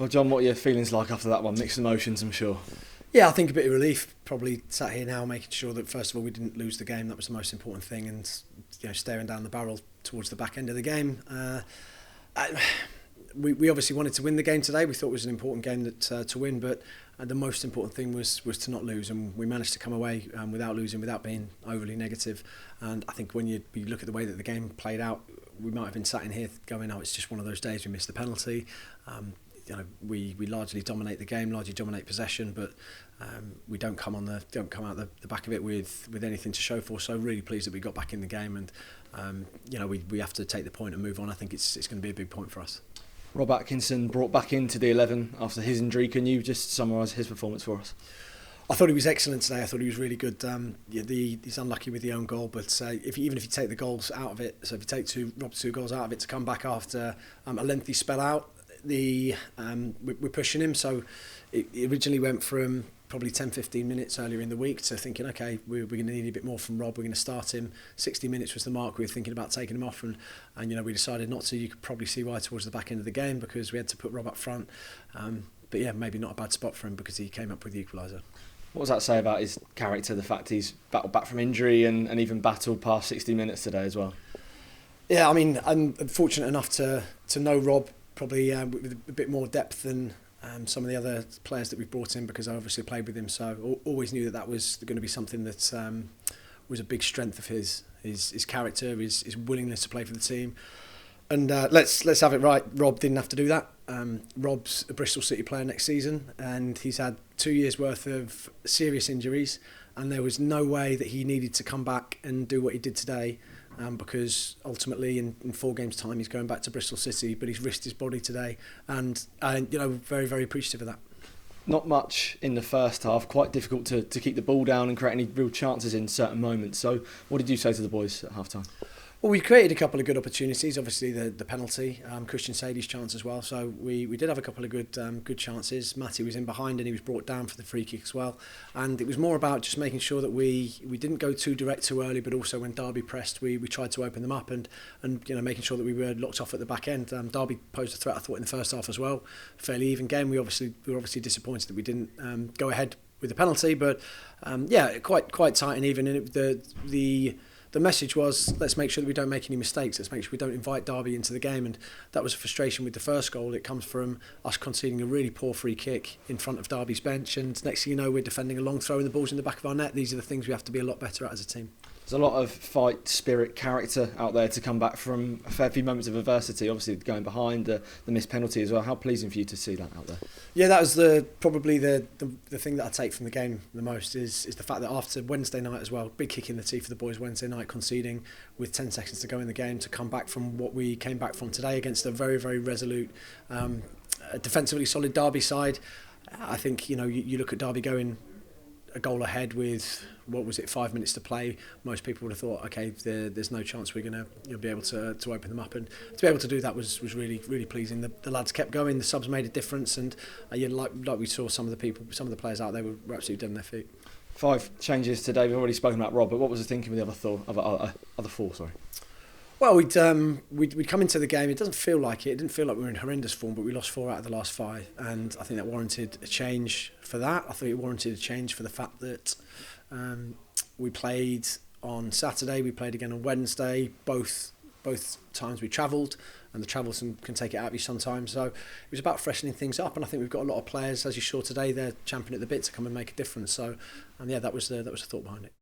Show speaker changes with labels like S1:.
S1: Well, John, what are your feelings like after that one? Mixed emotions, I'm sure.
S2: Yeah, I think a bit of relief. Probably sat here now making sure that first of all we didn't lose the game. That was the most important thing, and staring down the barrel towards the back end of the game. We obviously wanted to win the game today. We thought it was an important game to win, but the most important thing was to not lose, and we managed to come away without losing, without being overly negative. And I think when you look at the way that the game played out, we might have been sat in here going, "Oh, it's just one of those days. We missed the penalty." We largely dominate the game, largely dominate possession, but we don't come out the back of it with anything to show for. So really pleased that we got back in the game, and we have to take the point and move on. I think it's going to be a big point for us.
S1: Rob Atkinson brought back into the 11 after his injury. Can you just summarise his performance for us?
S2: I thought he was excellent today. I thought he was really good. He's unlucky with the own goal, but even if you take the goals out of it, so if you take Rob's two goals out of it to come back after a lengthy spell out, we're pushing him. So it originally went from probably 10-15 minutes earlier in the week to thinking, okay, we're going to need a bit more from Rob. We're going to start him. 60 minutes was the mark. We were thinking about taking him off, and we decided not to. You could probably see why towards the back end of the game, because we had to put Rob up front. But yeah, maybe not a bad spot for him because he came up with the equaliser.
S1: What does that say about his character, the fact he's battled back from injury and even battled past 60 minutes today as well?
S2: Yeah, I mean, I'm fortunate enough to know Rob probably with a bit more depth than some of the other players that we've brought in, because I obviously played with him, so always knew that was going to be something that was a big strength of his character, his willingness to play for the team. And let's have it right, Rob didn't have to do that. Rob's a Bristol City player next season, and he's had 2 years worth of serious injuries, and there was no way that he needed to come back and do what he did today, because ultimately in 4 games' time he's going back to Bristol City, but he's risked his body today, and very, very appreciative of that.
S1: Not much in the first half, quite difficult to keep the ball down and create any real chances in certain moments. So what did you say to the boys at half-time?
S2: Well, we created a couple of good opportunities. Obviously, the penalty, Christian Sadie's chance as well. So we did have a couple of good chances. Matty was in behind and he was brought down for the free kick as well. And it was more about just making sure that we didn't go too direct too early, but also when Derby pressed, we tried to open them up and making sure that we were locked off at the back end. Derby posed a threat, I thought, in the first half as well. Fairly even game. We were obviously disappointed that we didn't go ahead with the penalty, but quite tight and even. And the message was, let's make sure that we don't make any mistakes. Let's make sure we don't invite Derby into the game. And that was a frustration with the first goal. It comes from us conceding a really poor free kick in front of Derby's bench. And next thing you know, we're defending a long throw and the ball's in the back of our net. These are the things we have to be a lot better at as a team.
S1: There's a lot of fight, spirit, character out there to come back from a fair few moments of adversity. Obviously, going behind the missed penalty as well. How pleasing for you to see that out there?
S2: Yeah, that was probably the thing that I take from the game the most is the fact that after Wednesday night as well, big kick in the teeth for the boys Wednesday night, conceding with 10 seconds to go in the game, to come back from what we came back from today against a very, very resolute, defensively solid Derby side. I think you look at Derby going a goal ahead with 5 minutes to play. Most people would have thought, okay, there's no chance we're going to be able to open them up, and to be able to do that was really, really pleasing. The lads kept going. The subs made a difference, and like we saw some of the players out there were absolutely dead on their feet. 5
S1: changes today. We've already spoken about Rob, but what was the thinking with the other 4? Sorry.
S2: Well, we'd come into the game. It doesn't feel like it. It didn't feel like we were in horrendous form, but we lost 4 out of the last 5, and I think that warranted a change for that. I think it warranted a change for the fact that we played on Saturday. We played again on Wednesday. Both times we travelled, and the travel can take it out of you sometimes. So it was about freshening things up, and I think we've got a lot of players, as you saw today, they're champing at the bit to come and make a difference. So, that was the thought behind it.